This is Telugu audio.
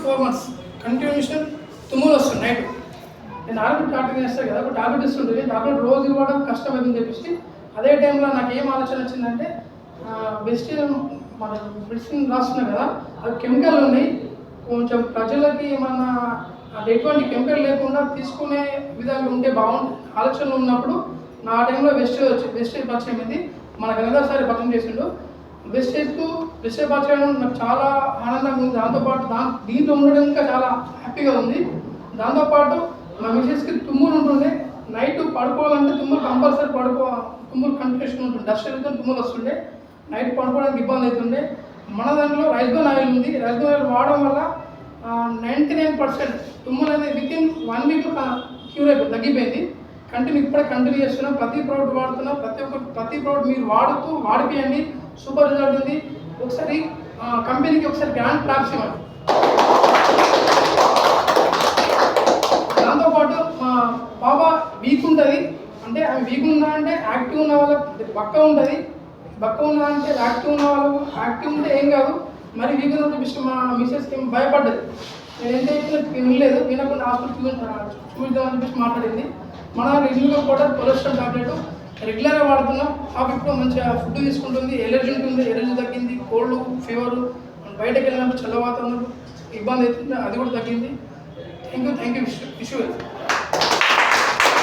4 months కంటిన్యూషన్ తుమ్ములు వస్తుంది నైట్. నేను ఆర్బిట్ టాబ్లెట్ వేస్తాను కదా, ఒక టాబ్లెట్ ఇస్తుంటుంది, టాబ్లెట్ రోజు ఇవ్వడం కష్టమైందని చెప్పేసి అదే టైంలో నాకు ఏం ఆలోచన వచ్చిందంటే వెజిటేరియన్ మన మెడిసిన్ రాస్తున్నాయి కదా అవి కెమికల్ ఉన్నాయి, కొంచెం ప్రజలకి ఏమన్నా ఎటువంటి కెమికల్ లేకుండా తీసుకునే విధంగా ఉంటే బాగుంటుంది ఆలోచనలు ఉన్నప్పుడు నా టైంలో వెస్టేజ్ పరిచయం అయింది. మన గంగా సారి పరిచయం చేసిండు. వెస్టేజ్ పరిచయం నాకు చాలా ఆనందంగా ఉంది. దాంతోపాటు దీంట్లో ఉండడం ఇంకా చాలా హ్యాపీగా ఉంది. దాంతోపాటు మా మిసెస్కి తుమ్ములు ఉంటుండే, నైట్ పడుకోవాలంటే తుమ్ములు కంపల్సరీ తుమ్ములు కంటిన్యూషన్ ఉంటుంది, డస్ట్ వెళ్తే తుమ్ములు వస్తుండే, నైట్ పడుకోవడానికి ఇబ్బంది అవుతుండే. మన దాంట్లో రైస్బోన్ ఆయిల్ ఉంది. రైస్బోన్ ఆయిల్ వాడడం వల్ల 99% తుమ్ములు అనేది వితిన్ 1 week క్యూర్ అయిపోయింది, తగ్గిపోయింది. కంటిన్యూ చేస్తున్నాం. ప్రతి ప్రోడక్ట్ వాడుతున్నాం. ప్రతి ప్రోడక్ట్ మీరు వాడిపోయండి, సూపర్ రిజల్ట్ ఉంది. ఒకసారి కంపెనీకి ఒకసారి గ్రాండ్ క్లాప్స్ ఇవ్వండి. దాంతోపాటు మా బాబా వీక్ ఉంటుంది అంటే ఆమె వీక్ ఉందా అంటే యాక్టివ్ ఉన్న వాళ్ళకి బక్క ఉంటుంది, బక్క ఉన్నదా అంటే యాక్టివ్ ఉన్న వాళ్ళకు యాక్టివ్ ఉంటే ఏం కాదు, మరి వీక్ ఉందని చెప్పేసి మా మిసెస్కి భయపడ్డది. నేను ఎంత వినలేదు, వినకుండా హాస్పిటల్ చూద్దామని చెప్పేసి మాట్లాడింది. మన రెగ్యులర్గా కూడా కొలెస్ట్రాల్ టాబ్లెట్ రెగ్యులర్గా వాడుతున్నాం. పాప ఇప్పుడు మంచిగా ఫుడ్ తీసుకుంటుంది, ఎలర్జీ ఉంటుంది, ఎలర్జీ తగ్గింది, కోల్డ్ ఫీవర్ బయటకు వెళ్ళినప్పుడు చల్ల వాతావరణం ఇబ్బంది అవుతుంది, అది కూడా తగ్గింది. Thank you Vishu.